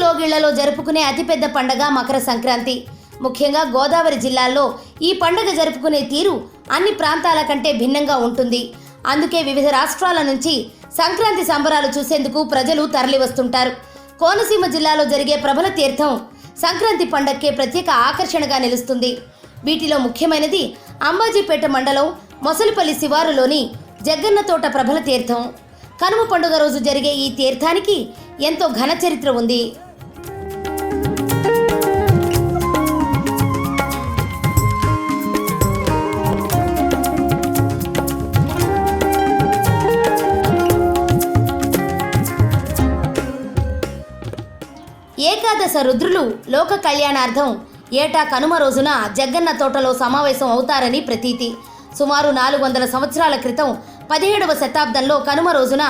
లోగిళ్లలో జరుపుకునే అతిపెద్ద పండగ మకర సంక్రాంతి. ముఖ్యంగా గోదావరి జిల్లాల్లో ఈ పండగ జరుపుకునే తీరు అన్ని ప్రాంతాల కంటే భిన్నంగా ఉంటుంది. అందుకే వివిధ రాష్ట్రాల నుంచి సంక్రాంతి సంబరాలు చూసేందుకు ప్రజలు తరలివస్తుంటారు. కోనసీమ జిల్లాలో జరిగే ప్రబల తీర్థం సంక్రాంతి పండగకే ప్రత్యేక ఆకర్షణగా నిలుస్తుంది. వీటిలో ముఖ్యమైనది అంబాజీపేట మండలం మొసలిపల్లి శివారులోని జగ్గన్న తోట ప్రబల తీర్థం. కనుమ పండుగ రోజు జరిగే ఈ తీర్థానికి ఎంతో ఘన చరిత్ర ఉంది. ఏకాదశ రుద్రులు లోక కళ్యాణార్థం ఏటా కనుమ రోజున జగ్గన్న తోటలో సమావేశం అవుతారని ప్రతీతి. సుమారు 400 సంవత్సరాల క్రితం 17వ శతాబ్దంలో కనుమ రోజున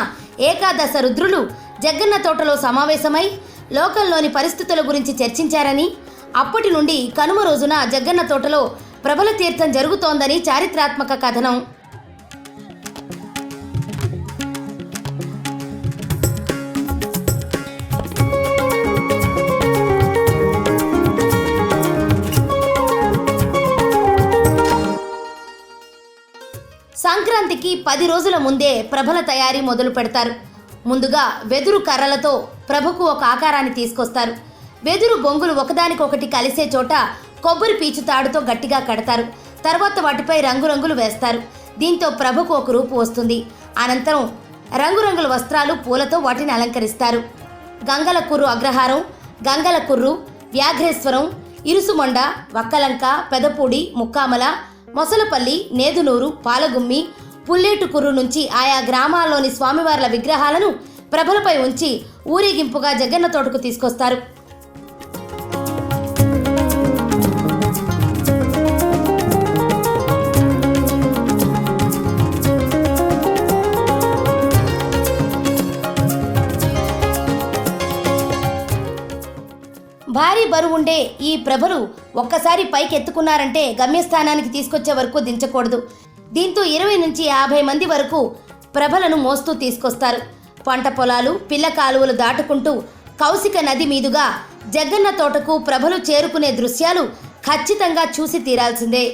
ఏకాదశ రుద్రులు జగ్గన్న తోటలో సమావేశమై లోకంలోని పరిస్థితుల గురించి చర్చించారని, అప్పటి నుండి కనుమ రోజున జగ్గన్న తోటలో ప్రబల తీర్థం జరుగుతోందని చారిత్రాత్మక కథనం. సంక్రాంతికి 10 రోజుల ముందే ప్రభల తయారీ మొదలు పెడతారు. ముందుగా వెదురు కర్రలతో ప్రభకు ఒక ఆకారాన్ని తీసుకొస్తారు. వెదురు బొంగులు ఒకదానికొకటి కలిసే చోట కొబ్బరి పీచు తాడుతో గట్టిగా కడతారు. తర్వాత వాటిపై రంగురంగులు వేస్తారు. దీంతో ప్రభకు ఒక రూపు వస్తుంది. అనంతరం రంగురంగుల వస్త్రాలు, పూలతో వాటిని అలంకరిస్తారు. గంగల కుర్రు అగ్రహారం, గంగల కుర్రు, వ్యాఘ్రేశ్వరం, ఇరుసుమండ, వక్కలంక, పెదపూడి, ముక్కామల, మొసలపల్లి, నేదునూరు, పాలగుమ్మి, పుల్లేటుకుర్రు నుంచి ఆయా గ్రామాల్లోని స్వామివార్ల విగ్రహాలను ప్రభలపై ఉంచి ఊరేగింపుగా జగ్గన్న తోటకు తీసుకొస్తారు. భారీ బరువుండే ఈ ప్రభలు ఒక్కసారి పైకి ఎత్తుకున్నారంటే గమ్యస్థానానికి తీసుకొచ్చే వరకు దించకూడదు. దీంతో 20 నుంచి 50 మంది వరకు ప్రభలను మోస్తూ తీసుకొస్తారు. పంట పొలాలు, పిల్ల కాలువలు దాటుకుంటూ కౌశిక నది మీదుగా జగ్గన్న తోటకు ప్రభలు చేరుకునే దృశ్యాలు ఖచ్చితంగా చూసి తీరాల్సిందే.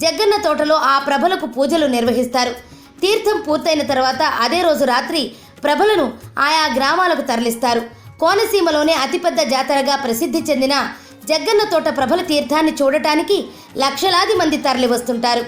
జగ్గన్న తోటలో ఆ ప్రభలకు పూజలు నిర్వహిస్తారు. తీర్థం పూర్తయిన తర్వాత అదే రోజు రాత్రి ప్రభలను ఆయా గ్రామాలకు తరలిస్తారు. కోనసీమలోనే అతిపెద్ద జాతరగా ప్రసిద్ధి చెందిన జగ్గన్న తోట ప్రభల తీర్థాన్ని చూడటానికి లక్షలాది మంది తరలి వస్తుంటారు.